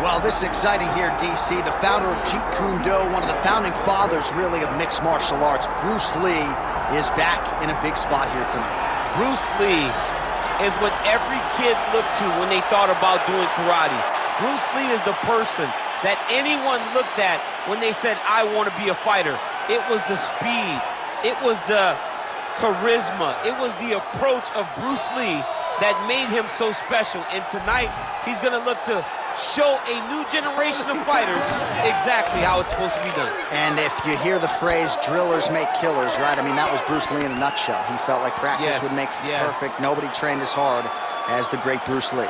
Well, this is exciting here, DC. The founder of Jeet Kune Do, one of the founding fathers, really, of mixed martial arts, Bruce Lee, is back in a big spot here tonight. Bruce Lee is what every kid looked to when they thought about doing karate. Bruce Lee is the person that anyone looked at when they said, I want to be a fighter. It was the speed. It was the charisma. It was the approach of Bruce Lee that made him so special. And tonight, he's going to look to show a new generation of fighters exactly how it's supposed to be done. And if you hear the phrase, drillers make killers, right? I mean, that was Bruce Lee in a nutshell. He felt like practice would make perfect. Nobody trained as hard as the great Bruce Lee.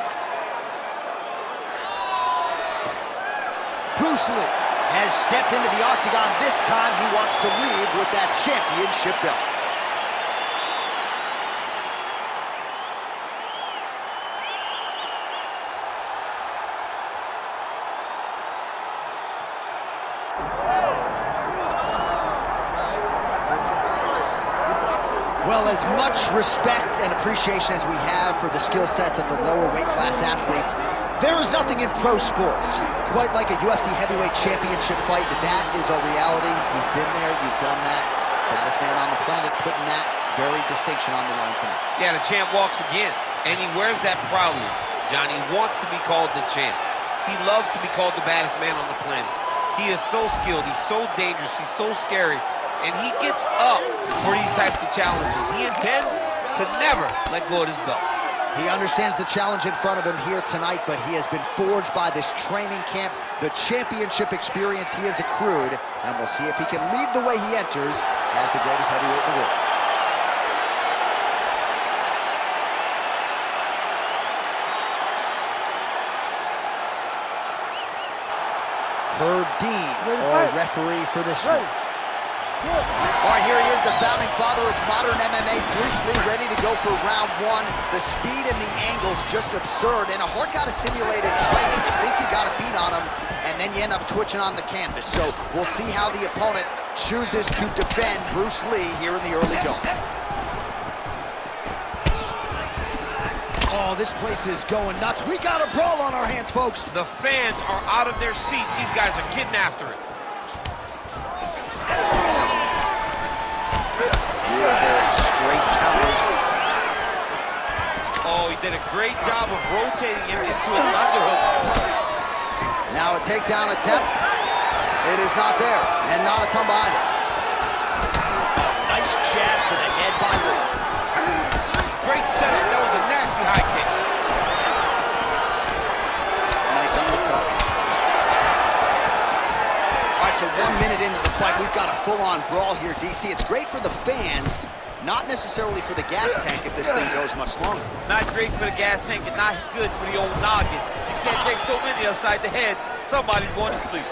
Bruce Lee has stepped into the octagon. This time he wants to leave with that championship belt. Well, as much respect and appreciation as we have for the skill sets of the lower weight class athletes, there is nothing in pro sports quite like a UFC heavyweight championship fight. That is our reality. You've been there, you've done that. Baddest man on the planet putting that very distinction on the line tonight. Yeah, the champ walks again, and he wears that proudly. Johnny wants to be called the champ. He loves to be called the baddest man on the planet. He is so skilled, he's so dangerous, he's so scary. And he gets up for these types of challenges. He intends to never let go of his belt. He understands the challenge in front of him here tonight, but he has been forged by this training camp, the championship experience he has accrued, and we'll see if he can lead the way he enters as the greatest heavyweight in the world. Herb Dean, our referee for this one. All right, here he is, the founding father of modern MMA, Bruce Lee, ready to go for round one. The speed and the angles just absurd, and a hard guy to simulated training. You think you got a beat on him, and then you end up twitching on the canvas. So we'll see how the opponent chooses to defend Bruce Lee here in the early going. Oh, this place is going nuts. We got a brawl on our hands, folks. The fans are out of their seat. These guys are getting after it. Straight counter. Oh, he did a great job of rotating him into an underhook. Now a takedown attempt. It is not there, and not a ton behind it. Nice jab to the head by Lee. Great setup. That was a nasty high kick. Nice uppercut. All right, so 1 minute into the fight, we've got a full-on brawl here, DC. It's great for the fans, not necessarily for the gas tank if this thing goes much longer. Not great for the gas tank and not good for the old noggin. You can't take so many upside the head. Somebody's going to sleep.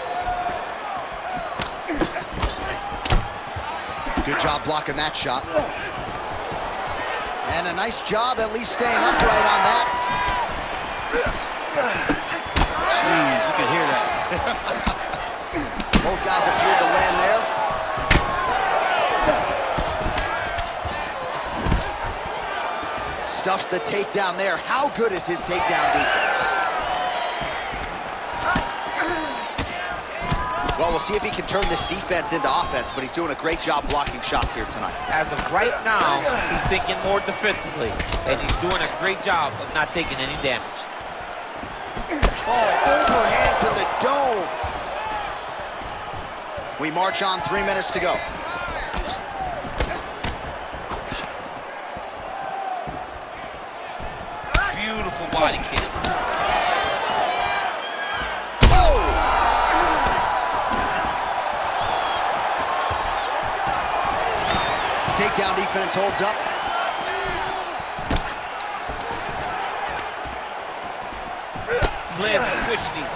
Good job blocking that shot. And a nice job at least staying upright on that. Jeez, you can hear that. Both guys appeared to land there. Stuffs the takedown there. How good is his takedown defense? Well, we'll see if he can turn this defense into offense, but he's doing a great job blocking shots here tonight. As of right now, he's thinking more defensively, and he's doing a great job of not taking any damage. Oh, overhand to the dome. We march on, 3 minutes to go. Beautiful body kick. Takedown defense holds up. Lands a switch knee.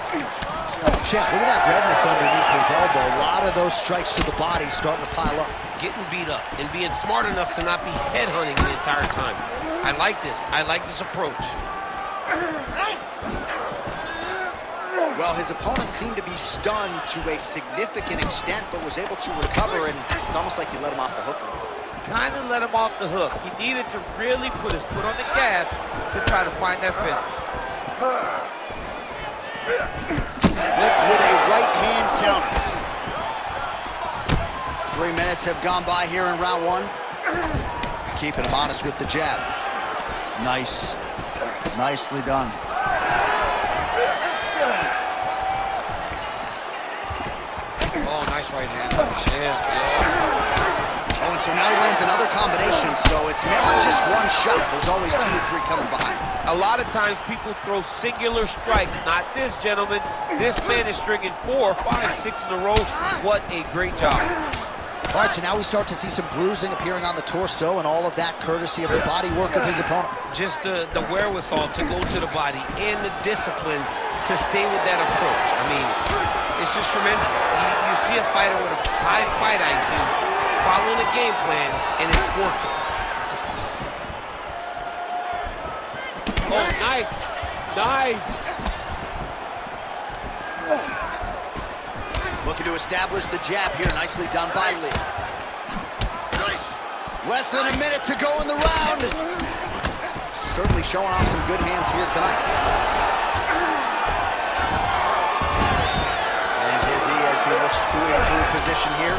Champ, look at that redness underneath his elbow. A lot of those strikes to the body starting to pile up. Getting beat up and being smart enough to not be headhunting the entire time. I like this. I like this approach. Well, his opponent seemed to be stunned to a significant extent, but was able to recover, and it's almost like he let him off the hook a little bit. Kind of let him off the hook. He needed to really put his foot on the gas to try to find that finish. Flipped with a right hand counter. 3 minutes have gone by here in round one. Keeping him honest with the jab. Nice. Nicely done. Oh, nice right hand. Oh, and so now he lands another combination, so it's never just one shot. There's always 2 or 3 coming behind. A lot of times people throw singular strikes. Not this gentleman. This man is stringing 4, 5, 6 in a row. What a great job. All right, so now we start to see some bruising appearing on the torso, and all of that courtesy of the body work of his opponent. Just the wherewithal to go to the body and the discipline to stay with that approach. I mean, it's just tremendous. You see a fighter with a high fight IQ following a game plan, and it's working. Oh, nice. Nice. Looking to establish the jab here. Nicely done by Lee. Less than a minute to go in the round. Certainly showing off some good hands here tonight. And dizzy as he looks to improve position here.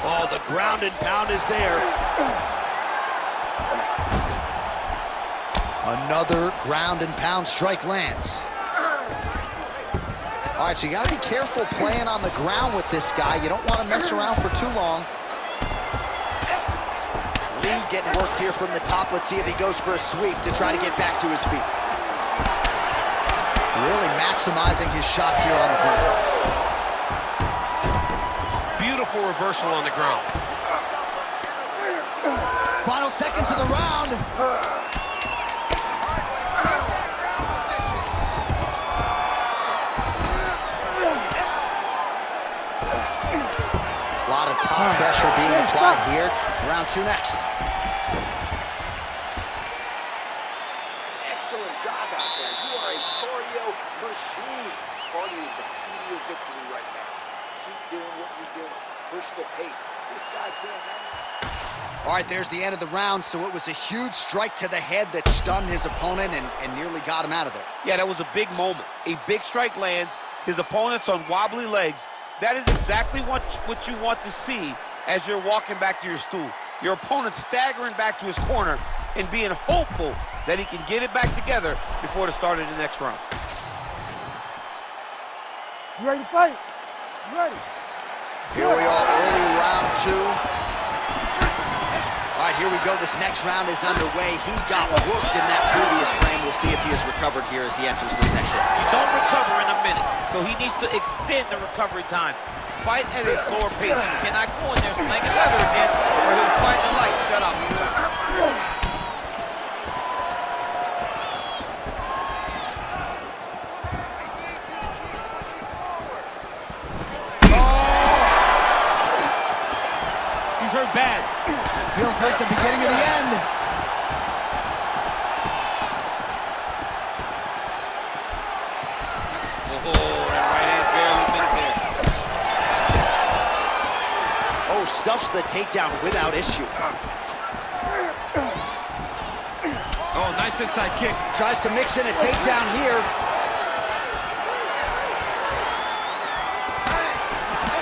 Oh, the ground and pound is there. Another ground and pound strike lands. All right, so you got to be careful playing on the ground with this guy. You don't want to mess around for too long. Lee getting worked here from the top. Let's see if he goes for a sweep to try to get back to his feet. Really maximizing his shots here on the ground. Beautiful reversal on the ground. Final seconds of the round. A lot of top pressure being applied here. Round 2 next. Excellent job out there. You are a cardio machine. Cardio is the key to your victory right now. Keep doing what you're doing. Push the pace. This guy can't hang. All right, there's the end of the round. So it was a huge strike to the head that stunned his opponent and nearly got him out of there. Yeah, that was a big moment. A big strike lands. His opponent's on wobbly legs. That is exactly what you want to see as you're walking back to your stool. Your opponent staggering back to his corner and being hopeful that he can get it back together before the start of the next round. You ready to fight? You ready? Here we are, early round 2. All right, here we go. This next round is underway. He got worked in that previous frame. We'll see if he has recovered here as he enters this next round. You don't recover in a minute, so he needs to extend the recovery time. Fight at a slower pace. You cannot go in there slinging leather again, or he'll fight the light. Shut up. He's hurt bad. Feels like the beginning of the end. Oh, that right hand barely missed there. Oh, stuffs the takedown without issue. Oh, nice inside kick. Tries to mix in a takedown here.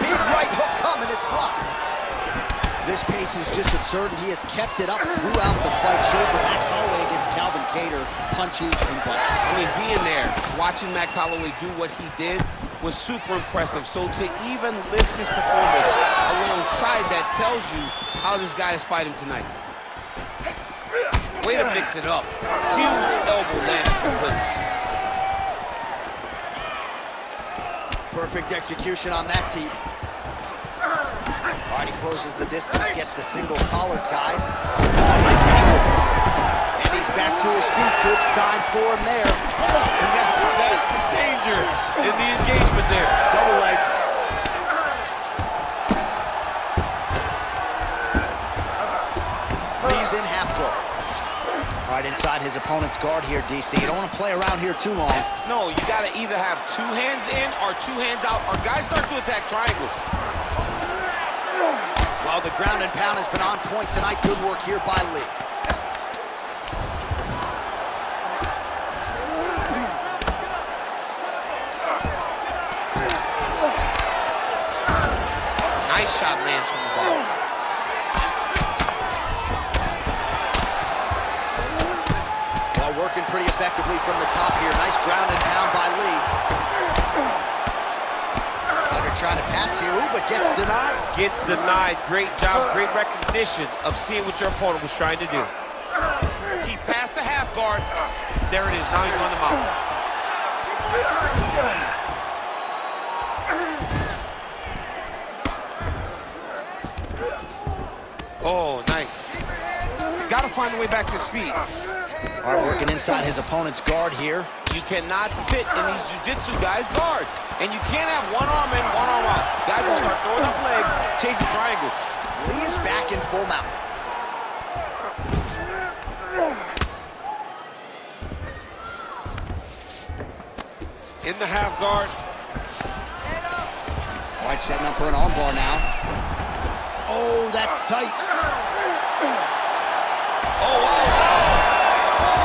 Big right hook coming, it's blocked. This pace is just absurd, and he has kept it up throughout the fight. Shades of Max Holloway against Calvin Kattar, punches and bunches. I mean, being there, watching Max Holloway do what he did was super impressive. So to even list his performance alongside that tells you how this guy is fighting tonight. Way to mix it up. Huge elbow landing for clinch. Perfect execution on that team. All right, he closes the distance, gets the single collar tie. Oh, nice angle. And he's back to his feet. Good sign for him there. And that's the danger in the engagement there. Double leg. He's in half guard. All right, inside his opponent's guard here, DC. You don't want to play around here too long. No, you got to either have 2 hands in or 2 hands out, or guys start to attack triangles. Well, the ground and pound has been on point tonight. Good work here by Lee. Nice shot lands from the bottom. Well, working pretty effectively from the top here. Nice ground and pound by Lee. Fighter trying to pass here, ooh, but gets denied. Gets denied. Great job, great recognition of seeing what your opponent was trying to do. He passed the half guard. There it is. Now he's on the mount. Oh, nice. He's got to find a way back to his feet. All right, working inside his opponent's guard here. You cannot sit in these jiu-jitsu guys' guards. And you can't have one arm in, one arm out. Guys will start throwing up legs, chasing triangles. Lee's back in full mount. In the half guard. White setting up for an armbar now. Oh, that's tight. Oh, wow.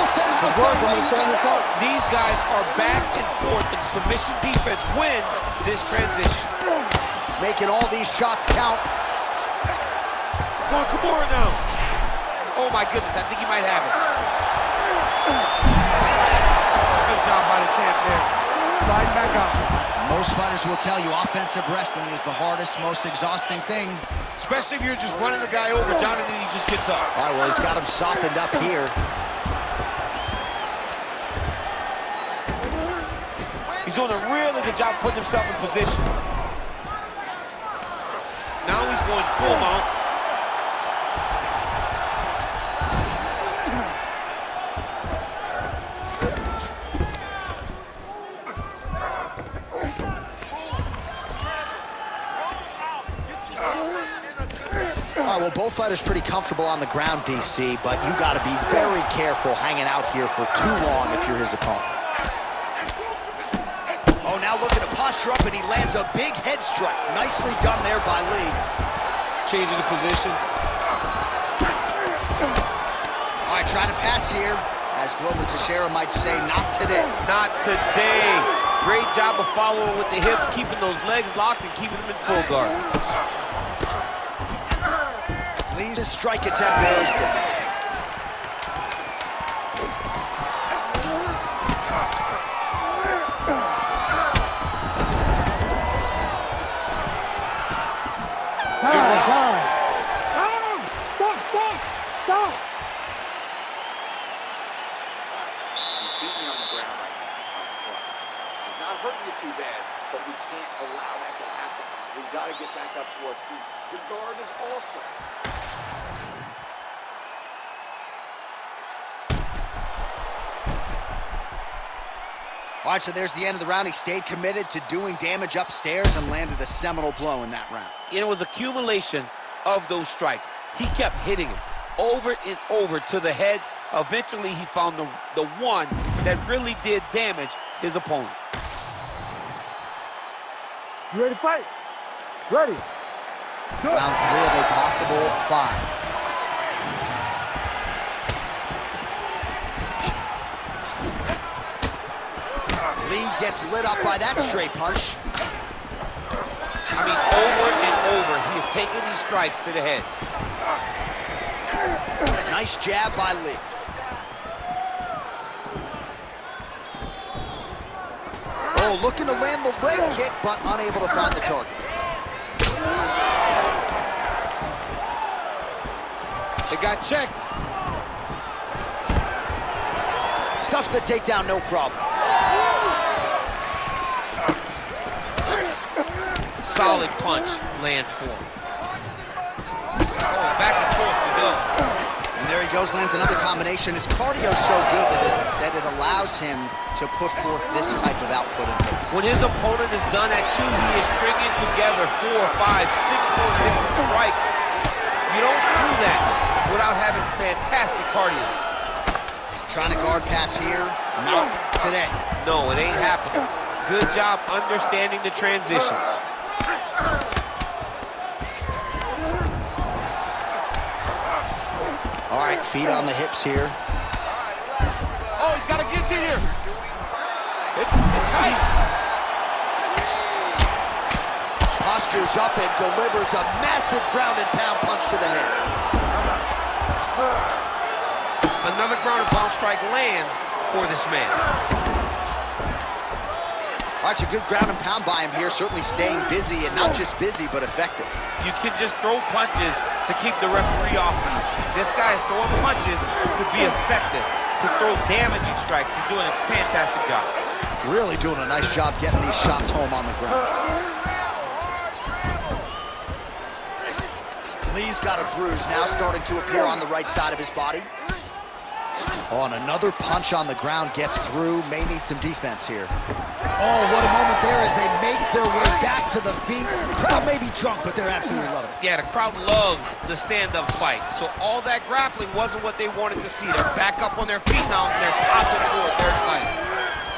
Somehow, some way he got out. These guys are back and forth, and submission defense wins this transition. Making all these shots count. Going Kimura now. Oh my goodness, I think he might have it. Good job by the champ there. Slide back up. Most fighters will tell you offensive wrestling is the hardest, most exhausting thing. Especially if you're just running the guy over, John, and then he just gets up. All right, well, he's got him softened up here. He's doing a really good job putting himself in position. Now he's going full mount. All right, well, both fighters pretty comfortable on the ground, DC, but you got to be very careful hanging out here for too long if you're his opponent. Oh, now looking to posture up, and he lands a big head strike. Nicely done there by Lee. Changing the position. All right, trying to pass here. As Glover Teixeira might say, not today. Not today. Great job of following with the hips, keeping those legs locked and keeping them in full guard. Lee's strike attempt there is blocked. Stop! He's beating you on the ground right now, Mark. He's not hurting you too bad, but we can't allow that to happen. We got to get back up to our feet. Your guard is awesome. All right, so there's the end of the round. He stayed committed to doing damage upstairs and landed a seminal blow in that round. It was accumulation of those strikes. He kept hitting him over and over to the head. Eventually, he found the one that really did damage his opponent. You ready to fight? Ready. Go. Round 3 of a possible 5. Lee gets lit up by that straight punch. I mean, over and over, he is taking these strikes to the head. Nice jab by Lee. Oh, looking to land the leg kick, but unable to find the target. It got checked. Stuffs the takedown, no problem. Solid punch lands for him. Oh, back and forth we go. And there he goes, lands another combination. His cardio's so good that it allows him to put forth this type of output in pace. When his opponent is done at 2, he is stringing together 4, 5, 6 more different strikes. You don't do that without having fantastic cardio. Trying to guard pass here, not today. No, it ain't happening. Good job understanding the transitions. All right, feet on the hips here. Oh, he's got to get you here. It's tight. Posture gestures up and delivers a massive ground and pound punch to the head. Another ground and pound strike lands for this man. All right, a good ground and pound by him here, certainly staying busy, and not just busy, but effective. You can just throw punches to keep the referee off you. This guy is throwing punches to be effective, to throw damaging strikes. He's doing a fantastic job. Really doing a nice job getting these shots home on the ground. Lee's got a bruise now starting to appear on the right side of his body. Oh, and another punch on the ground gets through. May need some defense here. Oh, what a moment there as they make their way back to the feet. Crowd may be drunk, but they're absolutely loving it. Yeah, the crowd loves the stand-up fight. So all that grappling wasn't what they wanted to see. They're back up on their feet now, and they're positive forward. They're excited.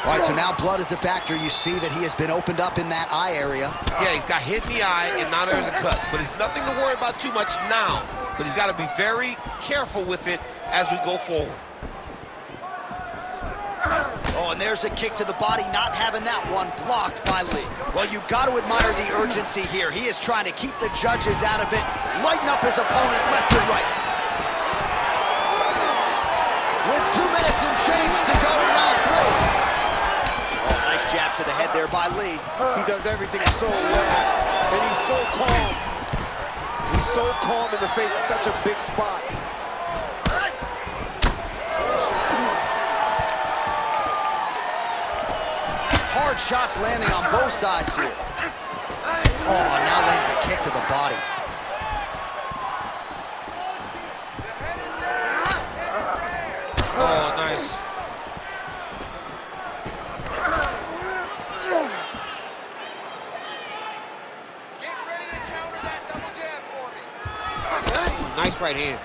All right, so now blood is a factor. You see that he has been opened up in that eye area. Yeah, he's got hit in the eye, and now there's a cut. But it's nothing to worry about too much now. But he's got to be very careful with it as we go forward. Oh, and there's a kick to the body, not having that one blocked by Lee. Well, you got to admire the urgency here. He is trying to keep the judges out of it, lighten up his opponent left and right. With 2 minutes and change to go in round 3. Oh, nice jab to the head there by Lee. He does everything so well, and he's so calm. He's so calm in the face of such a big spot. Hard shots landing on both sides here. Oh, and now lands a kick to the body. Oh, nice. Get ready to counter that double jab for me. Nice right hand.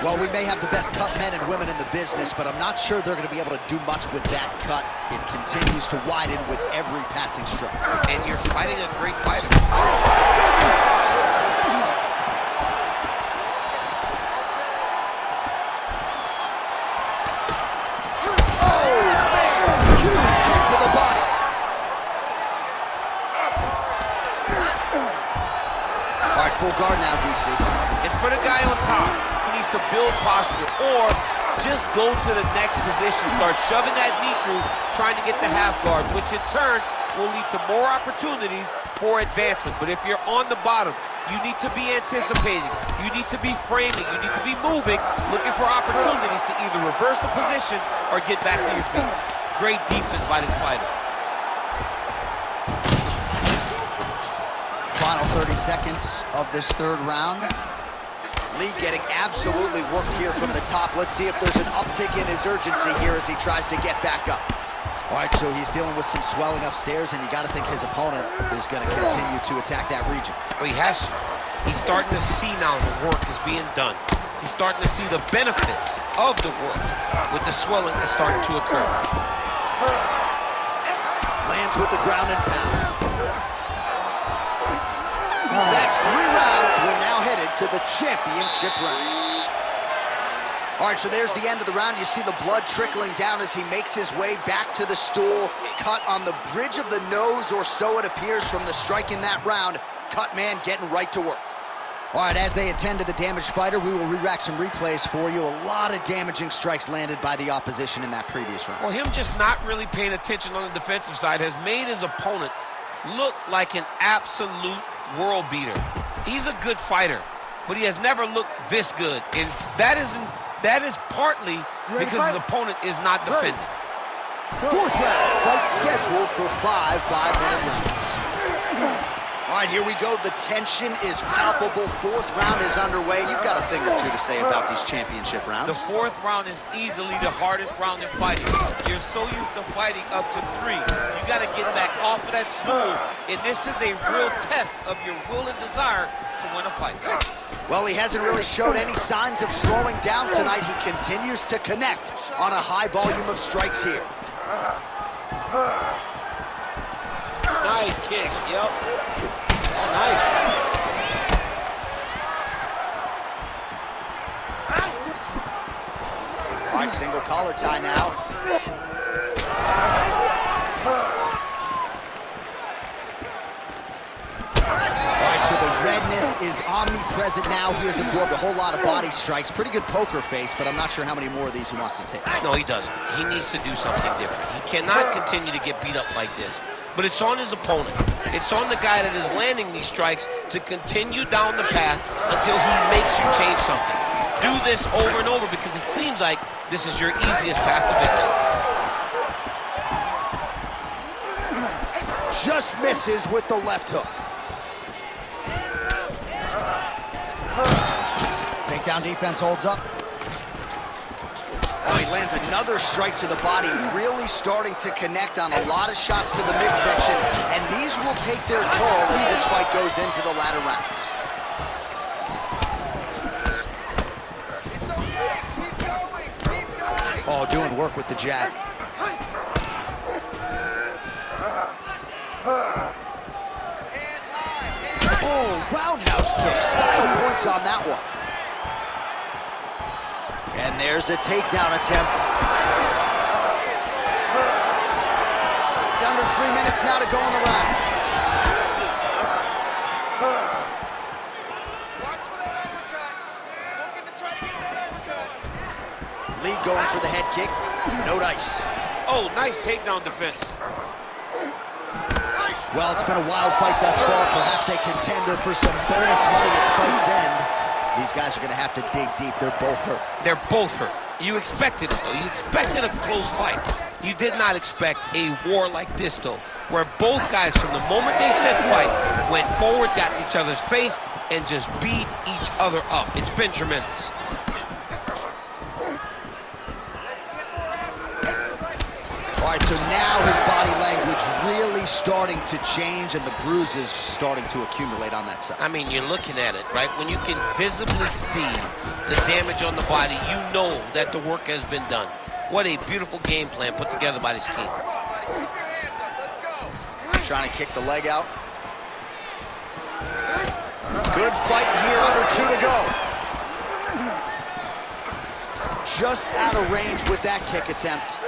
Well, we may have the best cut men and women in the business, but I'm not sure they're going to be able to do much with that cut. It continues to widen with every passing strike. And you're fighting a great fighter. Oh, man! Huge kick to the body. All right, full guard now, DC. And for the guy on top, he needs to build posture or just go to the next position, start shoving that knee through, trying to get the half guard, which in turn will lead to more opportunities for advancement. But if you're on the bottom, you need to be anticipating, you need to be framing, you need to be moving, looking for opportunities to either reverse the position or get back to your feet. Great defense by this fighter. Final 30 seconds of this third round. Lee getting absolutely worked here from the top. Let's see if there's an uptick in his urgency here as he tries to get back up. All right, so he's dealing with some swelling upstairs, and you got to think his opponent is going to continue to attack that region. Well, he has to. He's starting to see now the work is being done. He's starting to see the benefits of the work with the swelling that's starting to occur. Lands with the ground and pound. That's 3 rounds. We're now headed to the championship rounds. All right, so there's the end of the round. You see the blood trickling down as he makes his way back to the stool. Cut on the bridge of the nose, or so it appears from the strike in that round. Cut man getting right to work. All right, as they attend to the damaged fighter, we will re-rack some replays for you. A lot of damaging strikes landed by the opposition in that previous round. Well, him just not really paying attention on the defensive side has made his opponent look like an absolute world beater. He's a good fighter, but he has never looked this good, and that is partly because his opponent is not defending. 4th round, fight scheduled for 5 5-minute rounds. All right, here we go. The tension is palpable. 4th round is underway. You've got a thing or two to say about these championship rounds. The 4th round is easily the hardest round in fighting. You're so used to fighting up to 3. You got to get back off of that stool, and this is a real test of your will and desire to win a fight. Well, he hasn't really showed any signs of slowing down tonight. He continues to connect on a high volume of strikes here. Nice kick, yep. Nice. All right, single collar tie now. is omnipresent now. He has absorbed a whole lot of body strikes. Pretty good poker face, but I'm not sure how many more of these he wants to take. No, he doesn't. He needs to do something different. He cannot continue to get beat up like this. But it's on his opponent. It's on the guy that is landing these strikes to continue down the path until he makes you change something. Do this over and over because it seems like this is your easiest path to victory. Just misses with the left hook. Takedown defense holds up. Oh, he lands another strike to the body, really starting to connect on a lot of shots to the midsection, and these will take their toll as this fight goes into the latter rounds. It's okay. Keep going. Keep going. Oh, doing work with the jab. Hands high. Oh, roundhouse kick. Style points on that one. And there's a takedown attempt. Under 3 minutes now to go in the round. Watch for that uppercut. He's looking to try to get that uppercut. Lee going for the head kick. No dice. Oh, nice takedown defense. Well, it's been a wild fight thus far. Perhaps a contender for some bonus money at fight's end. These guys are going to have to dig deep. They're both hurt. They're both hurt. You expected it, though. You expected a close fight. You did not expect a war like this, though, where both guys, from the moment they said fight, went forward, got in each other's face, and just beat each other up. It's been tremendous. All right, so now his body language really starting to change, and the bruises starting to accumulate on that side. I mean, you're looking at it, right? When you can visibly see the damage on the body, you know that the work has been done. What a beautiful game plan put together by this team. Come on, buddy. Keep your hands up. Let's go. Trying to kick the leg out. Good fight here, under 2 to go. Just out of range with that kick attempt.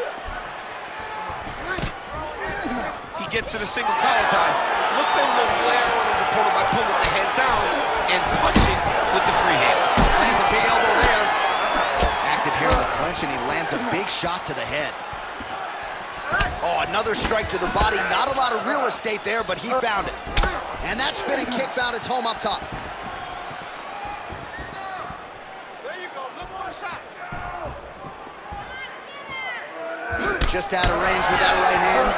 He gets to the single collar tie. Look for him to wear on his opponent by pulling the head down and punching with the free hand. Lands a big elbow there. Active here in the clinch, and he lands a big shot to the head. Oh, another strike to the body. Not a lot of real estate there, but he found it. And that spinning kick found its home up top. There you go. Look for the shot. Just out of range with that right hand.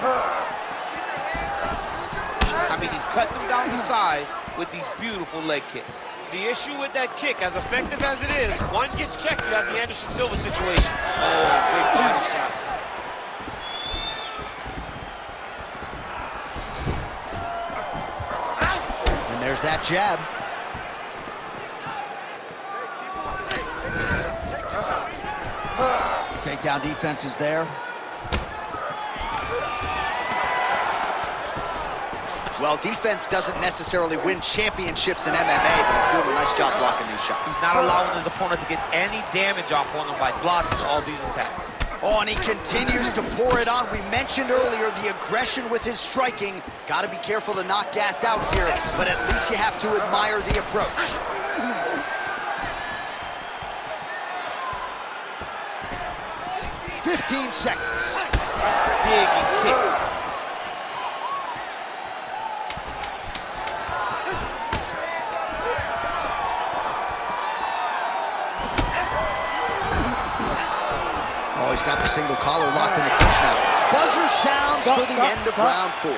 Keep your hands up. Use your I mean, he's cutting them down to size with these beautiful leg kicks. The issue with that kick, as effective as it is, one gets checked, you have the Anderson Silva situation. Oh, big body shot. And there's that jab. Hey, keep moving. Hey, take your shot. Takedown defense is there. Well, defense doesn't necessarily win championships in MMA, but he's doing a nice job blocking these shots. He's not allowing his opponent to get any damage off on him by blocking all these attacks. Oh, and he continues to pour it on. We mentioned earlier the aggression with his striking. Got to be careful to not gas out here, but at least you have to admire the approach. "15 seconds. Big kick. Oh, he's got the single collar locked in the clinch now. Buzzer sounds for the end of round 4. Sit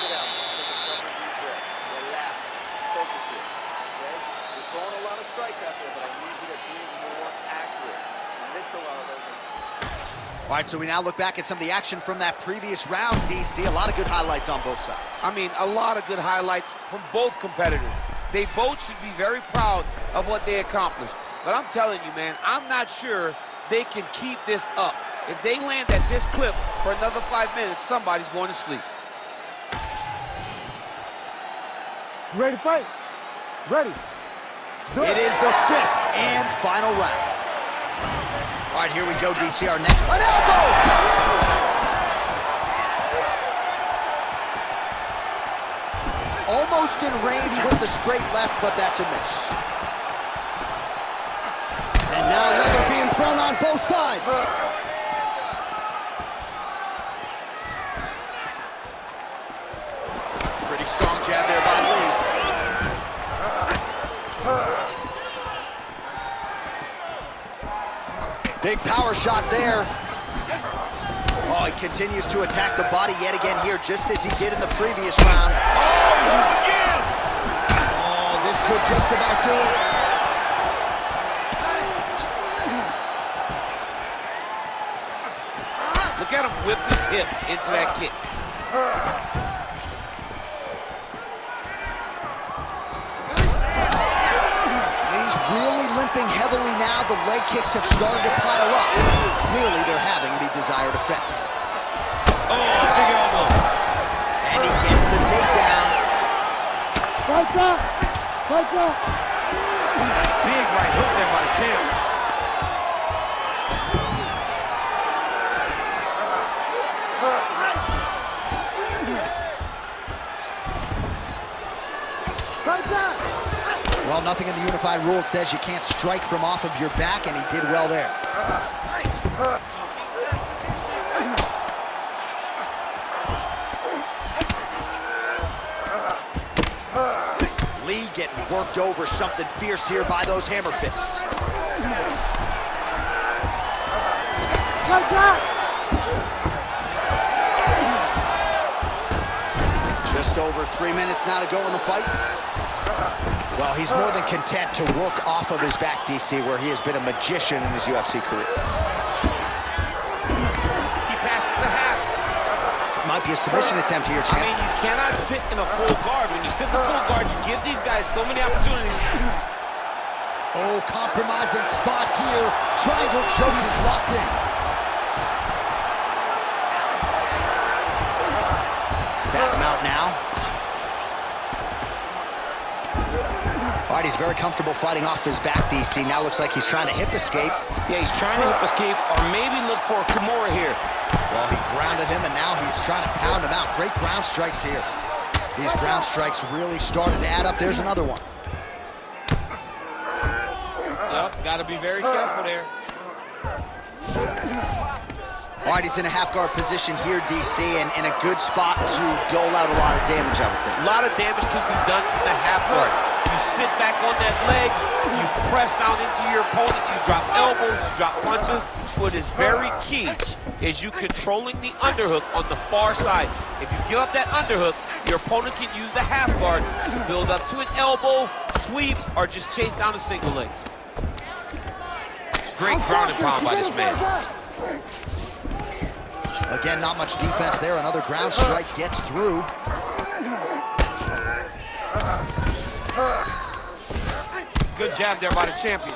down. Take a couple deep breaths. Relax. Focus here. Okay? You're throwing a lot of strikes out there, but I need you to be more accurate. You missed a lot of those. All right, so we now look back at some of the action from that previous round, DC. A lot of good highlights on both sides. I mean, a lot of good highlights from both competitors. They both should be very proud of what they accomplished. But I'm telling you, man, I'm not sure they can keep this up. If they land at this clip for another 5 minutes, somebody's going to sleep. You ready to fight? Ready. It is the 5th and final round. All right, here we go, DC. Our next, an elbow! Almost in range with the straight left, but that's a miss. And now leather being thrown on both sides. Pretty strong jab there by Lee. Big power shot there. Oh, he continues to attack the body yet again here, just as he did in the previous round. Oh, this could just about do it. Look at him whip his hip into that kick. He's really limping heavily now. The leg kicks have started to pile up. Clearly, they're having the desired effect. Oh, big elbow. And he gets the takedown. Fight back! Fight back! Big right hook there by the champ. Fight back! Well, nothing in the unified rules says you can't strike from off of your back, and he did well there. Lee getting worked over, something fierce here by those hammer fists. Fight back! Just over 3 minutes now to go in the fight. Well, he's more than content to work off of his back, DC, where he has been a magician in his UFC career. He passes the half. Might be a submission attempt here, I champ. mean, you cannot sit in a full guard. When you sit in the full guard, you give these guys so many opportunities. Oh, compromising spot here. Triangle choke is locked in. Back him out now. All right, he's very comfortable fighting off his back, DC. Now looks like he's trying to hip escape. Yeah, he's trying to hip escape or maybe look for a Kimura here. Well, he grounded him, and now he's trying to pound him out. Great ground strikes here. These ground strikes really started to add up. There's another one. Yep, got to be very careful there. All right, he's in a half-guard position here, DC, and in a good spot to dole out a lot of damage, I would think. A lot of damage can be done from the half guard. You sit back on that leg, you press down into your opponent, you drop elbows, you drop punches. What is very key is you controlling the underhook on the far side. If you give up that underhook, your opponent can use the half guard to build up to an elbow, sweep, or just chase down a single leg. Great ground and pound by this man. Again, not much defense there. Another ground strike gets through. Good jab there by the champion.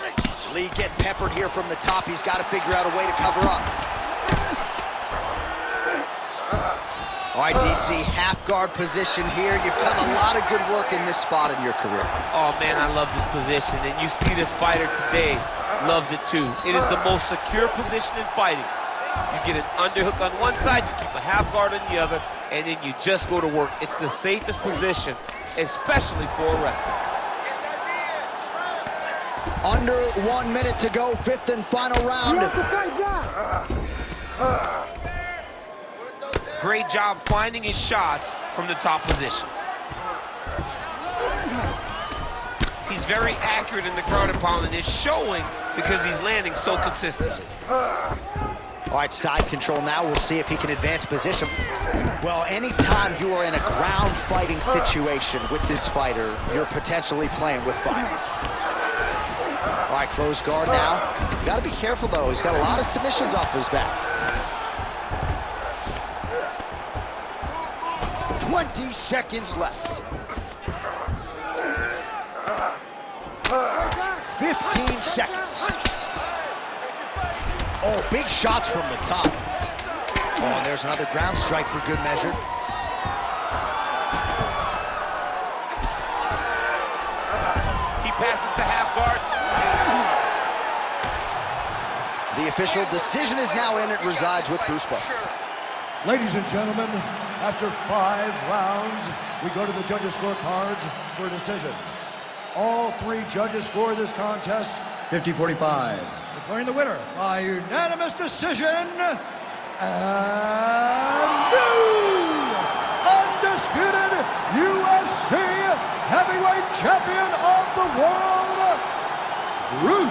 Lee getting peppered here from the top. He's got to figure out a way to cover up. All right, DC, half guard position here. You've done a lot of good work in this spot in your career. Oh, man, I love this position. And you see this fighter today loves it, too. It is the most secure position in fighting. You get an underhook on one side, you keep a half guard on the other, and then you just go to work. It's the safest position, especially for a wrestler. Under 1 minute to go, fifth and final round. You have to fight back! Great job finding his shots from the top position. He's very accurate in the ground and pound, and it's showing because he's landing so consistently. All right, side control now. We'll see if he can advance position. Well, anytime you are in a ground fighting situation with this fighter, you're potentially playing with fire. All right, closed guard now. You got to be careful, though. He's got a lot of submissions off his back. 20 seconds left. 15 seconds. Oh, big shots from the top. Oh, and there's another ground strike for good measure. He passes to half guard. The official decision is now in. It resides with Bruce Buffer. Ladies and gentlemen, after 5 rounds, we go to the judges' scorecards for a decision. All three judges score this contest 50-45. Declaring the winner by unanimous decision, and new undisputed UFC heavyweight champion of the world, Bruce